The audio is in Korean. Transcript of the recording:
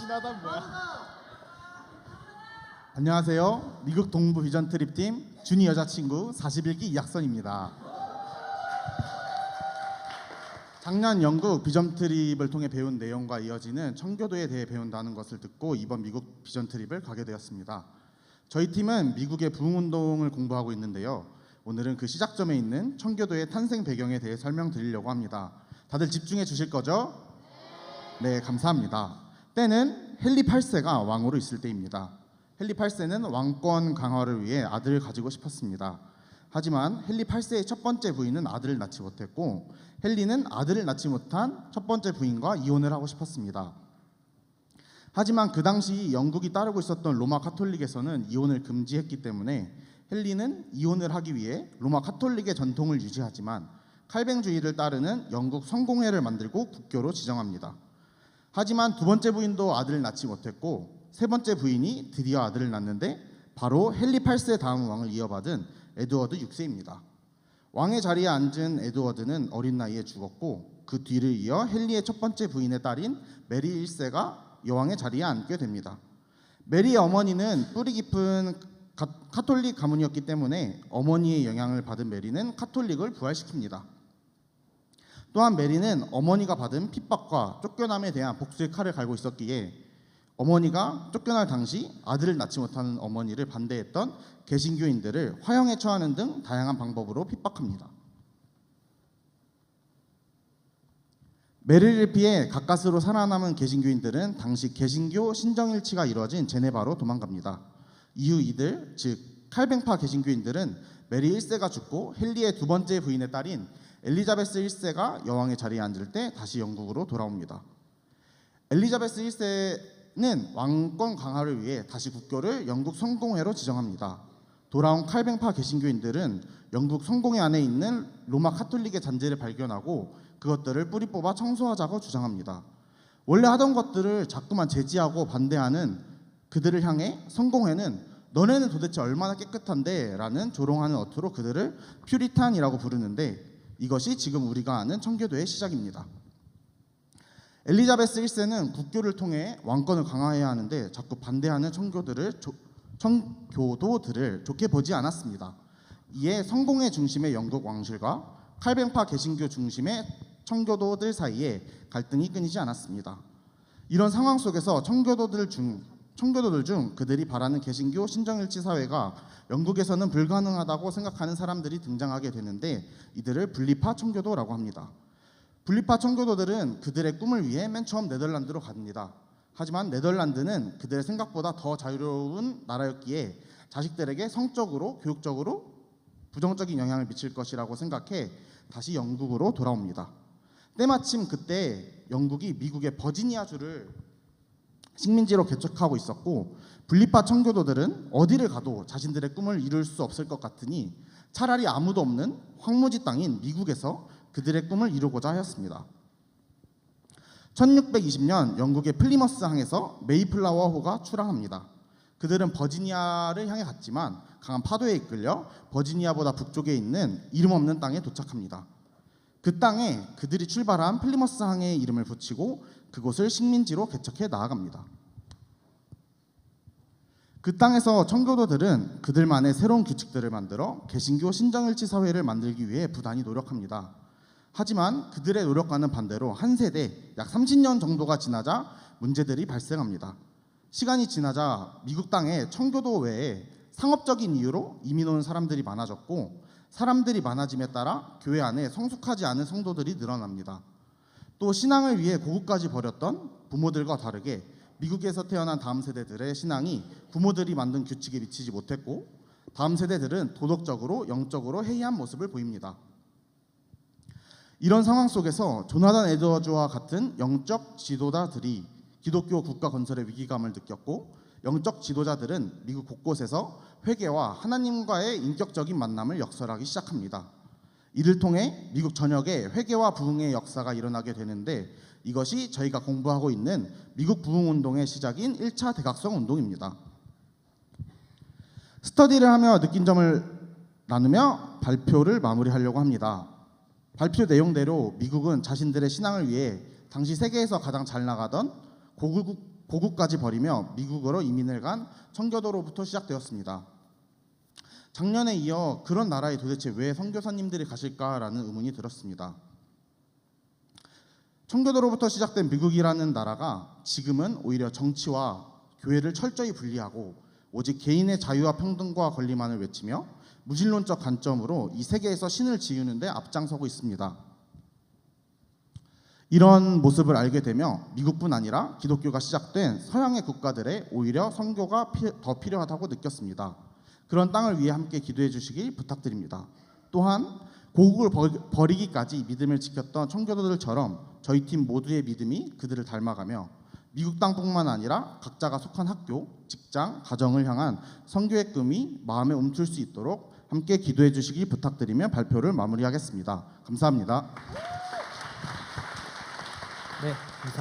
친하단 뭐야? 안녕하세요. 미국 동부 비전 트립팀 준이 여자친구 41기 이학선입니다. 작년 영국 비전 트립을 통해 배운 내용과 이어지는 청교도에 대해 배운다는 것을 듣고 이번 미국 비전 트립을 가게 되었습니다. 저희 팀은 미국의 부흥운동을 공부하고 있는데요. 오늘은 그 시작점에 있는 청교도의 탄생 배경에 대해 설명드리려고 합니다. 다들 집중해 주실 거죠? 네, 감사합니다. 때는 헨리 8세가 왕으로 있을 때입니다. 헨리 8세는 왕권 강화를 위해 아들을 가지고 싶었습니다. 하지만 헨리 8세의 첫 번째 부인은 아들을 낳지 못했고 헨리는 아들을 낳지 못한 첫 번째 부인과 이혼을 하고 싶었습니다. 하지만 그 당시 영국이 따르고 있었던 로마 카톨릭에서는 이혼을 금지했기 때문에 헨리는 이혼을 하기 위해 로마 카톨릭의 전통을 유지하지만 칼뱅주의를 따르는 영국 성공회를 만들고 국교로 지정합니다. 하지만 두 번째 부인도 아들을 낳지 못했고 세 번째 부인이 드디어 아들을 낳는데 바로 헨리 8세 다음 왕을 이어받은 에드워드 6세입니다. 왕의 자리에 앉은 에드워드는 어린 나이에 죽었고 그 뒤를 이어 헨리의 첫 번째 부인의 딸인 메리 1세가 여왕의 자리에 앉게 됩니다. 메리의 어머니는 뿌리 깊은 카톨릭 가문이었기 때문에 어머니의 영향을 받은 메리는 카톨릭을 부활시킵니다. 또한 메리는 어머니가 받은 핍박과 쫓겨남에 대한 복수의 칼을 갈고 있었기에 어머니가 쫓겨날 당시 아들을 낳지 못하는 어머니를 반대했던 개신교인들을 화형에 처하는 등 다양한 방법으로 핍박합니다. 메리를 피해 가까스로 살아남은 개신교인들은 당시 개신교 신정일치가 이루어진 제네바로 도망갑니다. 이후 이들, 즉 칼뱅파 개신교인들은 메리 1세가 죽고 헨리의 두 번째 부인의 딸인 엘리자베스 1세가 여왕의 자리에 앉을 때 다시 영국으로 돌아옵니다. 엘리자베스 1세는 왕권 강화를 위해 다시 국교를 영국 성공회로 지정합니다. 돌아온 칼뱅파 개신교인들은 영국 성공회 안에 있는 로마 카톨릭의 잔재를 발견하고 그것들을 뿌리 뽑아 청소하자고 주장합니다. 원래 하던 것들을 자꾸만 제지하고 반대하는 그들을 향해 성공회는 너네는 도대체 얼마나 깨끗한데? 라는 조롱하는 어투로 그들을 퓨리탄이라고 부르는데 이것이 지금 우리가 아는 청교도의 시작입니다. 엘리자베스 1세는 국교를 통해 왕권을 강화해야 하는데 자꾸 반대하는 청교도들을 좋게 보지 않았습니다. 이에 성공회 중심의 영국 왕실과 칼뱅파 개신교 중심의 청교도들 사이에 갈등이 끊이지 않았습니다. 이런 상황 속에서 청교도들 중 그들이 바라는 개신교 신정일치 사회가 영국에서는 불가능하다고 생각하는 사람들이 등장하게 되는데 이들을 분리파 청교도라고 합니다. 분리파 청교도들은 그들의 꿈을 위해 맨 처음 네덜란드로 갑니다. 하지만 네덜란드는 그들의 생각보다 더 자유로운 나라였기에 자식들에게 성적으로 교육적으로 부정적인 영향을 미칠 것이라고 생각해 다시 영국으로 돌아옵니다. 때마침 그때 영국이 미국의 버지니아주를 식민지로 개척하고 있었고 분리파 청교도들은 어디를 가도 자신들의 꿈을 이룰 수 없을 것 같으니 차라리 아무도 없는 황무지 땅인 미국에서 그들의 꿈을 이루고자 하였습니다. 1620년 영국의 플리머스 항에서 메이플라워호가 출항합니다. 그들은 버지니아를 향해 갔지만 강한 파도에 이끌려 버지니아보다 북쪽에 있는 이름 없는 땅에 도착합니다. 그 땅에 그들이 출발한 플리머스 항의 이름을 붙이고 그곳을 식민지로 개척해 나아갑니다. 그 땅에서 청교도들은 그들만의 새로운 규칙들을 만들어 개신교 신정일치 사회를 만들기 위해 부단히 노력합니다. 하지만 그들의 노력과는 반대로 한 세대 약 30년 정도가 지나자 문제들이 발생합니다. 시간이 지나자 미국 땅에 청교도 외에 상업적인 이유로 이민 온 사람들이 많아졌고 사람들이 많아짐에 따라 교회 안에 성숙하지 않은 성도들이 늘어납니다. 또 신앙을 위해 고국까지 버렸던 부모들과 다르게 미국에서 태어난 다음 세대들의 신앙이 부모들이 만든 규칙에 미치지 못했고 다음 세대들은 도덕적으로 영적으로 해이한 모습을 보입니다. 이런 상황 속에서 조나단 에드워즈와 같은 영적 지도자들이 기독교 국가 건설의 위기감을 느꼈고 영적 지도자들은 미국 곳곳에서 회개와 하나님과의 인격적인 만남을 역설하기 시작합니다. 이를 통해 미국 전역에 회개와 부흥의 역사가 일어나게 되는데 이것이 저희가 공부하고 있는 미국 부흥운동의 시작인 1차 대각성 운동입니다. 스터디를 하며 느낀 점을 나누며 발표를 마무리하려고 합니다. 발표 내용대로 미국은 자신들의 신앙을 위해 당시 세계에서 가장 잘 나가던 고국까지 버리며 미국으로 이민을 간 청교도로부터 시작되었습니다. 작년에 이어 그런 나라에 도대체 왜 선교사님들이 가실까라는 의문이 들었습니다. 청교도로부터 시작된 미국이라는 나라가 지금은 오히려 정치와 교회를 철저히 분리하고 오직 개인의 자유와 평등과 권리만을 외치며 무신론적 관점으로 이 세계에서 신을 지우는 데 앞장서고 있습니다. 이런 모습을 알게 되며 미국뿐 아니라 기독교가 시작된 서양의 국가들에 오히려 선교가 더 필요하다고 느꼈습니다. 그런 땅을 위해 함께 기도해 주시길 부탁드립니다. 또한 고국을 버리기까지 믿음을 지켰던 청교도들처럼 저희 팀 모두의 믿음이 그들을 닮아가며 미국 땅뿐만 아니라 각자가 속한 학교, 직장, 가정을 향한 선교의 꿈이 마음에 움틀 수 있도록 함께 기도해 주시기 부탁드리며 발표를 마무리하겠습니다. 감사합니다. 네, 감사합니다.